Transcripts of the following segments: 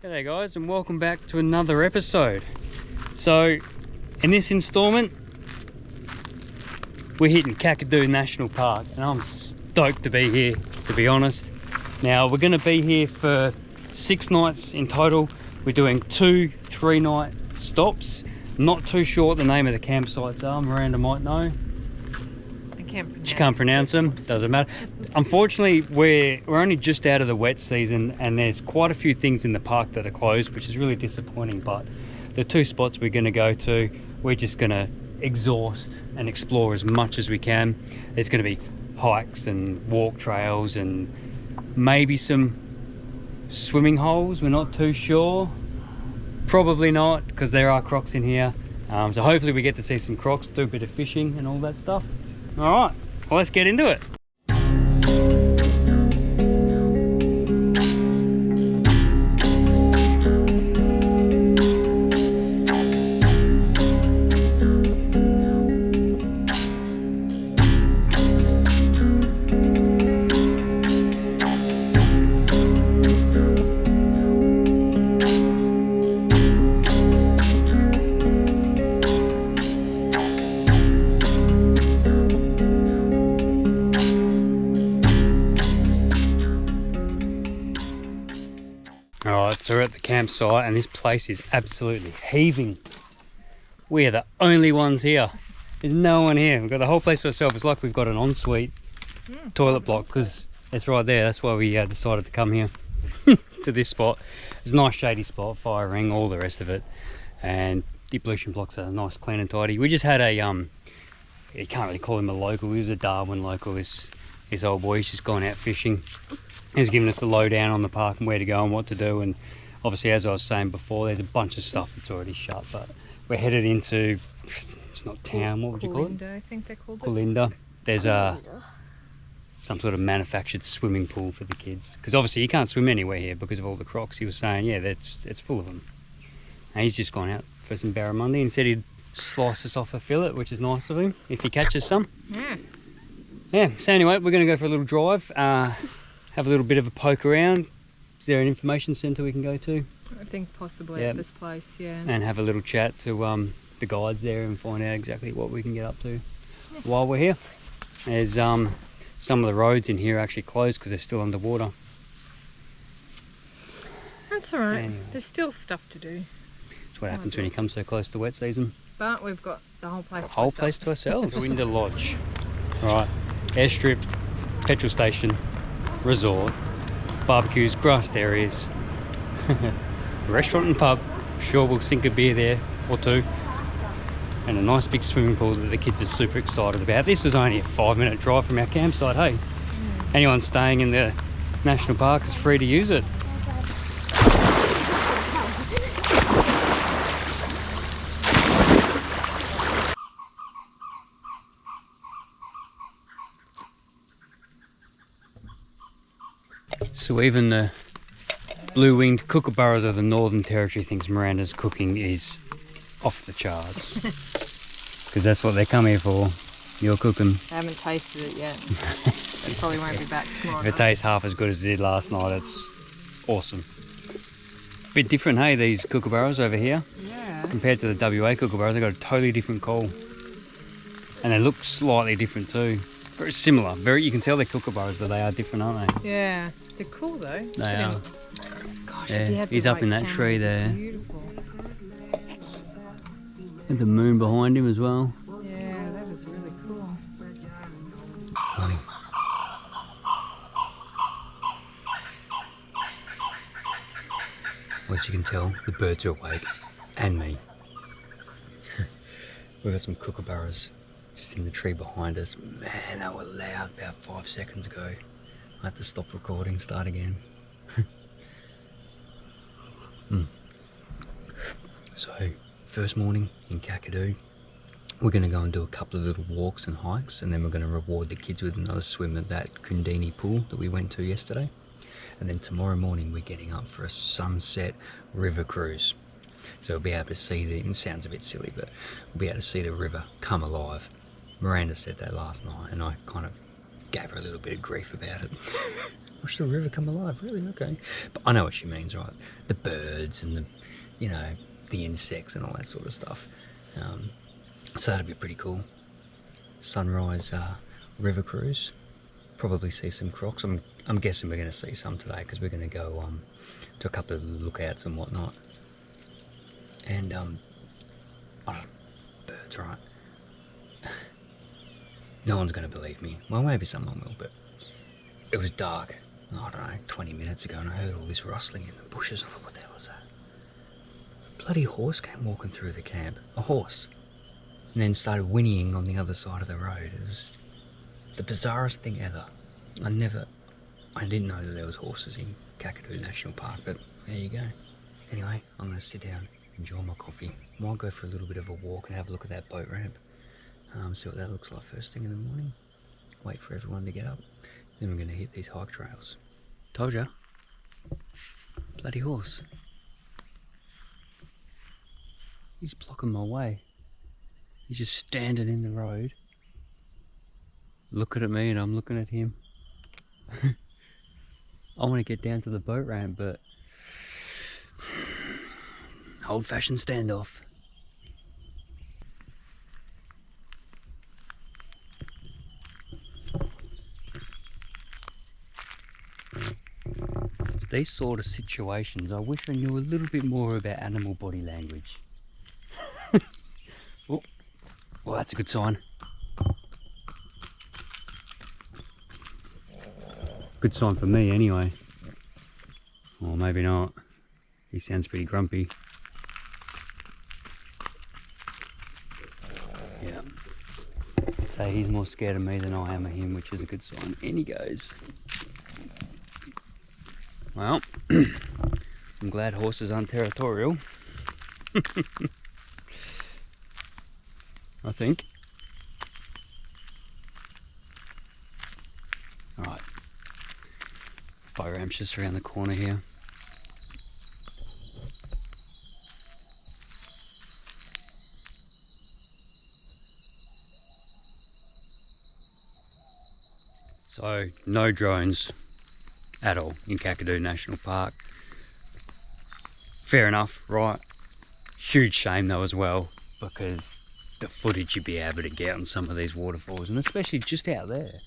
G'day guys, and welcome back to another episode. So in this installment we're hitting Kakadu National Park and I'm stoked to be here, to be honest. Now we're going to be here for 6 nights in total. We're doing 2 3-night stops. Not too sure what the name of the campsites are. Miranda might know. She can't pronounce them. Doesn't matter. Unfortunately, we're only just out of the wet season and there's quite a few things in the park that are closed, which is really disappointing. But the 2 spots we're going to go to, we're just going to exhaust and explore as much as we can. There's going to be hikes and walk trails and maybe some swimming holes. We're not too sure. Probably not, because there are crocs in here. So hopefully we get to see some crocs, do a bit of fishing and all that stuff. All right, well, let's get into it. So we're at the campsite and this place is absolutely heaving. We are the only ones here. There's no one here. We've got the whole place to ourselves. It's like we've got an ensuite toilet block because it's right there. That's why we decided to come here to this spot. It's a nice shady spot, fire ring, all the rest of it. And the ablution blocks are nice, clean and tidy. We just had a, you can't really call him a local. He was a Darwin local, this old boy. He's just gone out fishing. He's giving us the lowdown on the park and where to go and what to do. And obviously, as I was saying before, there's a bunch of stuff that's already shut, but we're headed into, it's not town, what would you call it? Colinda, I think they called it. Colinda. There's some sort of manufactured swimming pool for the kids. Because obviously you can't swim anywhere here because of all the crocs. He was saying, yeah, it's full of them. And he's just gone out for some barramundi and said he'd slice us off a fillet, which is nice of him, if he catches some. Yeah, so anyway, we're going to go for a little drive. Have a little bit of a poke around. Is there an information centre we can go to? I think possibly at this place, yeah. And have a little chat to the guides there and find out exactly what we can get up to while we're here. There's some of the roads in here are actually closed because they're still underwater. That's all right. Anyway. There's still stuff to do. That's what happens when you come so close to wet season. But we've got the whole place The whole place to ourselves. Winter Lodge. Right. Airstrip, petrol station, resort, barbecues, grassed areas, restaurant and pub. Sure, we'll sink a beer there or 2, and a nice big swimming pool that the kids are super excited about. This was only a 5-minute drive from our campsite. Hey, anyone staying in the national park is free to use it. So even the blue-winged kookaburras of the Northern Territory thinks Miranda's cooking is off the charts. Because that's what they come here for, your cooking. I haven't tasted it yet. It probably won't be back tomorrow. If it tastes half as good as it did last night, it's awesome. Bit different, hey, these kookaburras over here. Yeah. Compared to the WA kookaburras, they've got a totally different call. And they look slightly different too. Very similar. You can tell they're kookaburras, but they are different, aren't they? Yeah. They're cool though. They are. Gosh, Yeah, if you had he's the up in right that camera, tree there. Beautiful. And the moon behind him as well. Yeah, that is really cool. Morning. Well, as you can tell, the birds are awake, and me. We've got some kookaburras just in the tree behind us. Man, they were loud about 5 seconds ago. I had to stop recording, start again. So, first morning in Kakadu, we're going to go and do a couple of little walks and hikes, and then we're going to reward the kids with another swim at that Kundini pool that we went to yesterday. And then tomorrow morning we're getting up for a sunset river cruise. So we'll be able to see it sounds a bit silly, but we'll be able to see the river come alive. Miranda said that last night and I kind of gave her a little bit of grief about it. Watch the river come alive, really? Okay. But I know what she means, right? The birds and the, you know, the insects and all that sort of stuff. So that'd be pretty cool. Sunrise river cruise. Probably see some crocs. I'm guessing we're going to see some today because we're going to go to a couple of lookouts and whatnot. And oh, birds, right? No one's going to believe me. Well, maybe someone will, but it was dark, I don't know, 20 minutes ago, and I heard all this rustling in the bushes. I thought, what the hell is that? A bloody horse came walking through the camp. A horse. And then started whinnying on the other side of the road. It was the bizarrest thing ever. I didn't know that there was horses in Kakadu National Park, but there you go. Anyway, I'm going to sit down, enjoy my coffee. Might go for a little bit of a walk and have a look at that boat ramp. See what that looks like first thing in the morning. Wait for everyone to get up. Then we're going to hit these hike trails. Told ya. Bloody horse. He's blocking my way. He's just standing in the road, looking at me and I'm looking at him. I want to get down to the boat ramp, but old-fashioned standoff. It's these sort of situations I wish I knew a little bit more about animal body language. Oh, well, that's a good sign. Good sign for me anyway. Or maybe not. He sounds pretty grumpy. Yeah. So he's more scared of me than I am of him, which is a good sign. In he goes. Well, I'm glad horses aren't territorial. I think. Alright. Fire ramp's just around the corner here. So, no drones at all in Kakadu National Park. Fair enough, right? Huge shame though as well, because the footage you'd be able to get on some of these waterfalls, and especially just out there,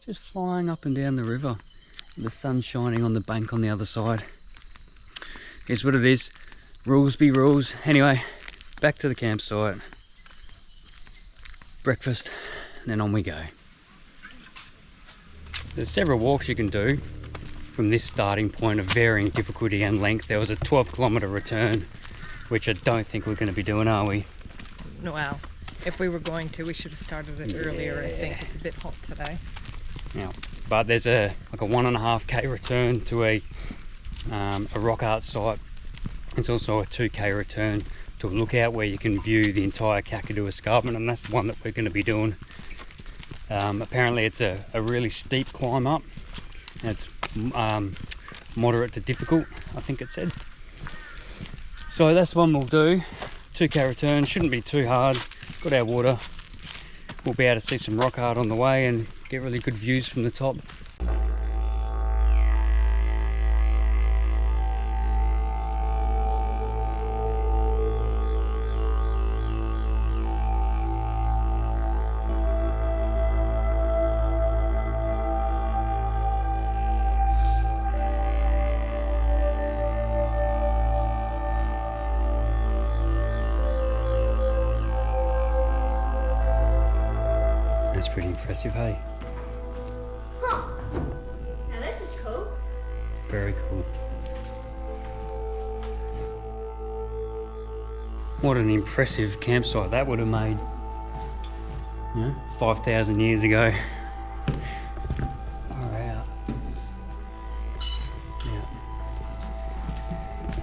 just flying up and down the river, the sun shining on the bank on the other side. Here's what it is. Rules be rules. Anyway, back to the campsite, breakfast, and then on we go. There's several walks you can do from this starting point of varying difficulty and length. There was a 12-kilometre return, which I don't think we're going to be doing, are we? No, well, if we were going to, we should have started it earlier. I think it's a bit hot today. Yeah, but there's a 1.5k return to a rock art site. It's also a 2k return to a lookout where you can view the entire Kakadu escarpment, and that's the one that we're going to be doing. Apparently it's a really steep climb up, and it's moderate to difficult, I think it said. So that's the one we'll do. 2k return, shouldn't be too hard. Got our water. We'll be able to see some rock art on the way and get really good views from the top. That's pretty impressive, hey? Huh. Now this is cool. Very cool. What an impressive campsite that would have made, 5,000 years ago. Far out. Yeah.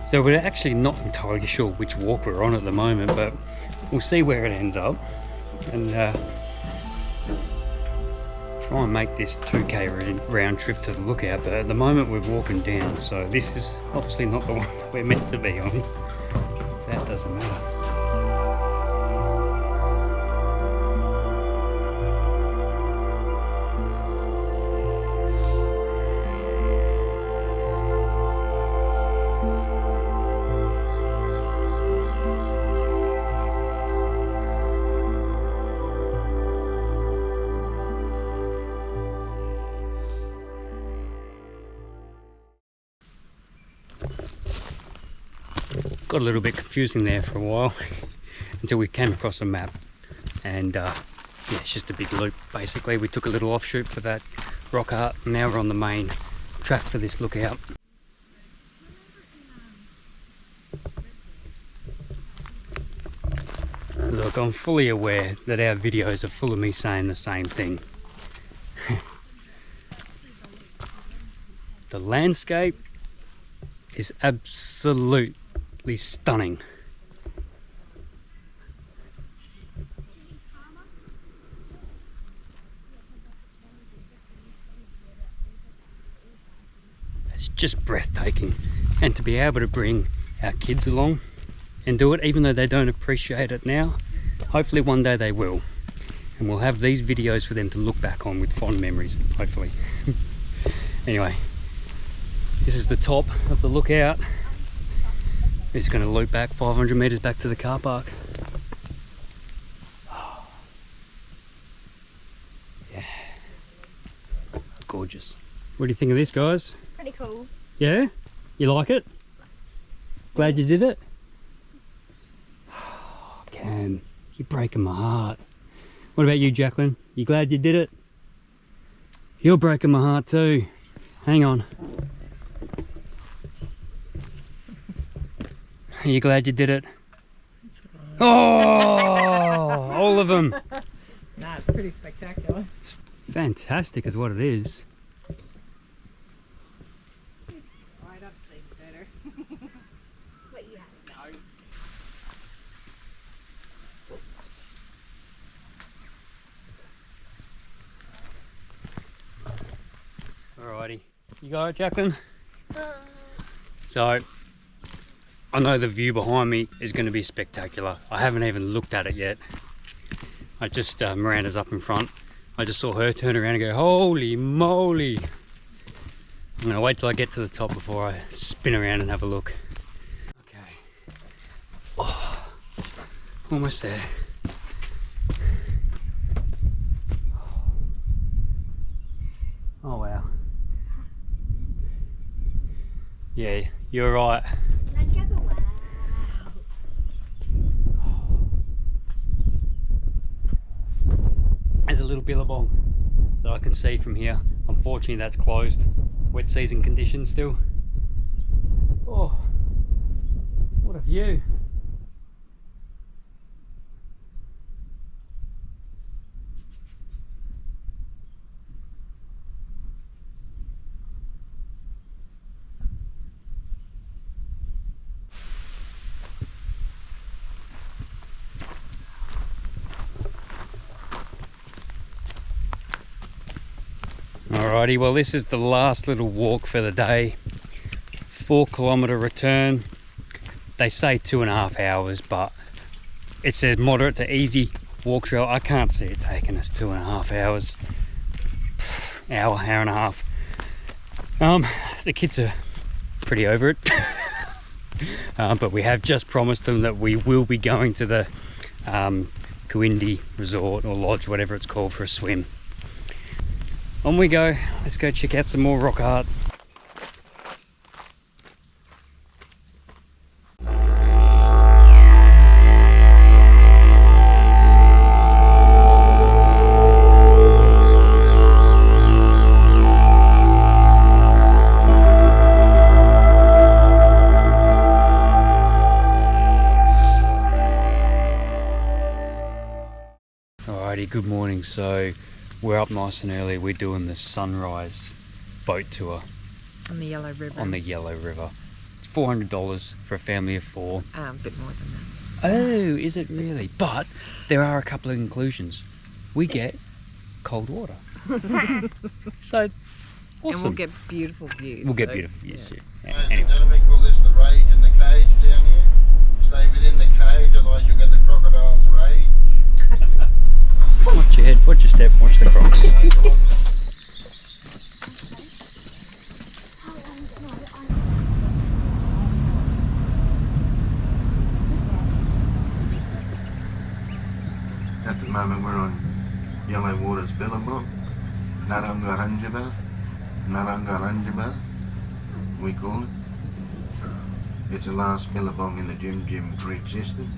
So we're actually not entirely sure which walk we're on at the moment, but we'll see where it ends up. And try and make this 2k round trip to the lookout, but at the moment we're walking down, so this is obviously not the one that we're meant to be on. That doesn't matter. got a little bit confusing there for a while until we came across a map, and yeah, it's just a big loop basically. We took a little offshoot for that rock art, and now we're on the main track for this lookout. Look, I'm fully aware that our videos are full of me saying the same thing. The landscape is absolutely stunning. It's just breathtaking, and to be able to bring our kids along and do it, even though they don't appreciate it now, hopefully one day they will, and we'll have these videos for them to look back on with fond memories, hopefully. Anyway, this is the top of the lookout. It's going to loop back 500 meters back to the car park. Yeah, gorgeous. What do you think of this, guys? Pretty cool. Yeah? You like it? Glad you did it? Cam, you're breaking my heart. What about you, Jacqueline? You glad you did it? You're breaking my heart too. Hang on. Are you glad you did it? Oh, all of them. Nah, it's pretty spectacular. It's fantastic is what it is. Right up, seems better. What you have? Alrighty. You got it, Jacqueline? So, I know the view behind me is going to be spectacular. I haven't even looked at it yet. I just, Miranda's up in front. I just saw her turn around and go, holy moly. I'm going to wait till I get to the top before I spin around and have a look. Okay. Oh, almost there. Oh wow. Yeah, you're right. Let's go. Wow. There's a little billabong that I can see from here. Unfortunately, that's closed. Wet season conditions still. Oh, what a view. Alrighty, well this is the last little walk for the day. 4-kilometre return. They say 2.5 hours, but it says moderate to easy walk trail. I can't see it taking us 2.5 hours. Hour and a half. The kids are pretty over it. But we have just promised them that we will be going to the Kawindi resort or lodge, whatever it's called, for a swim. On we go. Let's go check out some more rock art. Alrighty, good morning. So we're up nice and early. We're doing the sunrise boat tour On the Yellow River. on the Yellow River. It's $400 for a family of 4. A bit more than that. Oh, is it really? But there are a couple of inclusions. We get cold water. So, awesome. And we'll get beautiful views. We'll get so, beautiful views, yeah. yeah. Ladies and Anyway. gentlemen, we call this the rage in the cage down here. Stay within the cage, otherwise you'll get the crocodile's rage. Watch your head, watch your step, watch the crocs. At the moment we're on Yellow Water Billabong, Narangaranjaba, we call it. It's the last billabong in the Jim Jim Creek system.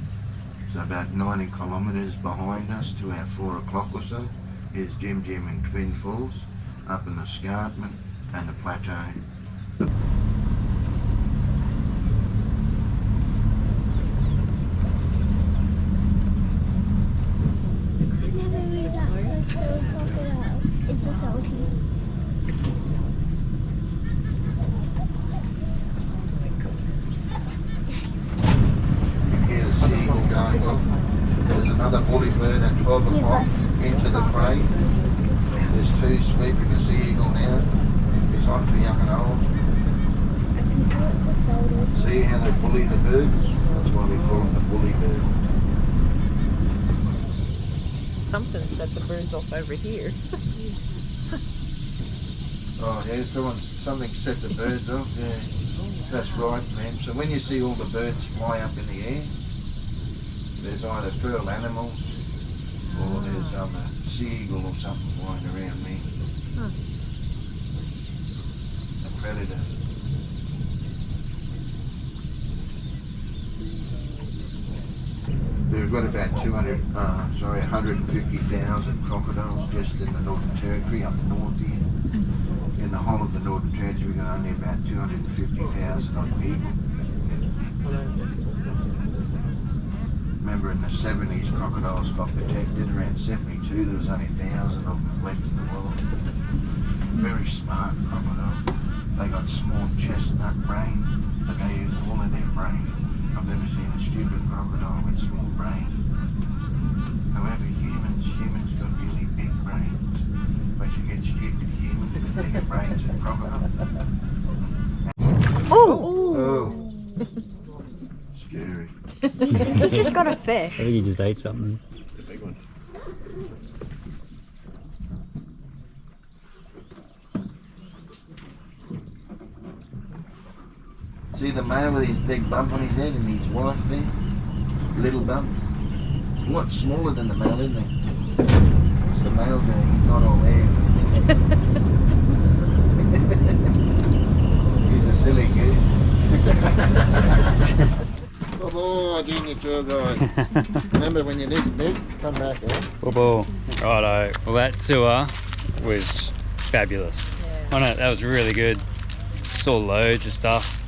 So about 90 kilometres behind us to our 4 o'clock or so is Jim Jim and Twin Falls, up in the escarpment and the plateau. It's a selfie. There's another woolly bird at 12 o'clock into the crate. There's 2 sweeping the sea eagle now. It's on for young and old. See how they bully the birds? That's why we call them the bully bird. Something set the birds off over here. Oh yeah, something set the birds off, yeah. That's right, man. So when you see all the birds fly up in the air, there's either feral animals or there's a sea eagle or something flying around me. Huh. A predator. We've got about 150,000 crocodiles just in the Northern Territory up north here. In the whole of the Northern Territory we've got only about 250,000 odd people. Remember in the 70s crocodiles got protected, around 72 there was only 1,000 of them left in the world. Very smart crocodiles. They got small chestnut brain, but they use all of their brain. I've never seen a stupid crocodile with small brain. However, humans got really big brains. But you get stupid humans with bigger brains than crocodiles. Oh! Scary. He just got a fish. I think he just ate something. The big one. See the male with his big bump on his head and his wife there? Little bump. It's a lot smaller than the male, isn't it? What's the male doing? He's not all there. He's a silly goose. Oh, junior tour guide. Remember when you're this big, come back here. Robbo. Righto. Well, that tour was fabulous. Yeah. I know, that was really good. Saw loads of stuff.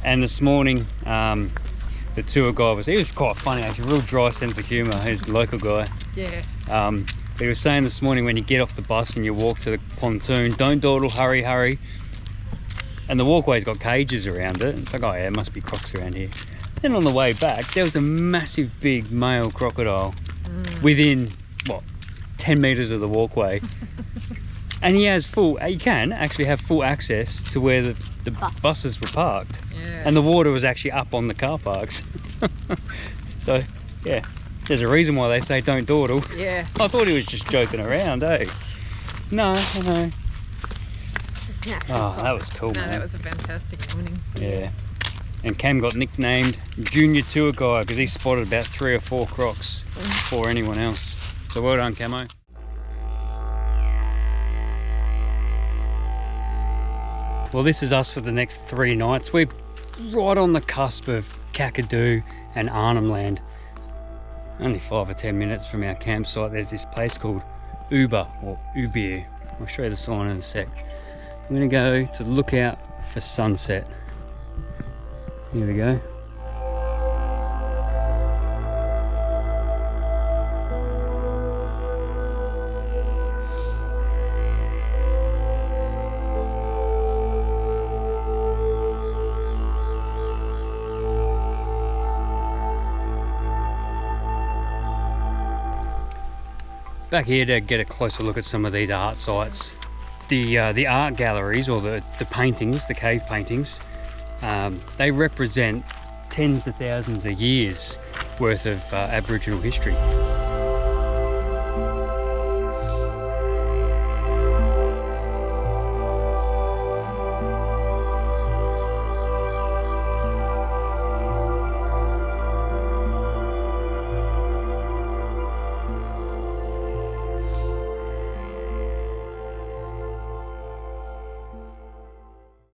And this morning, the tour guide he was quite funny actually, real dry sense of humour. He's a local guy. Yeah. He was saying this morning when you get off the bus and you walk to the pontoon, don't dawdle, hurry, hurry. And the walkway's got cages around it. It's like, oh yeah, it must be crocs around here. Then on the way back, there was a massive big male crocodile within, what, 10 metres of the walkway. And he can actually have full access to where the buses were parked. Yeah. And the water was actually up on the car parks. So, yeah, there's a reason why they say don't dawdle. Yeah. I thought he was just joking around, eh? No. Oh, that was cool, No, man. that was a fantastic morning. Yeah. And Cam got nicknamed Junior Tour Guide because he spotted about 3 or 4 crocs before anyone else. So well done, Camo. Well, this is us for the next 3 nights. We're right on the cusp of Kakadu and Arnhem Land. Only 5 or 10 minutes from our campsite, there's this place called Uber or Ubir. I'll show you the sign in a sec. I'm gonna go to the lookout for sunset. Here we go. Back here to get a closer look at some of these art sites. The art galleries, or the paintings, the cave paintings, they represent tens of thousands of years worth of Aboriginal history.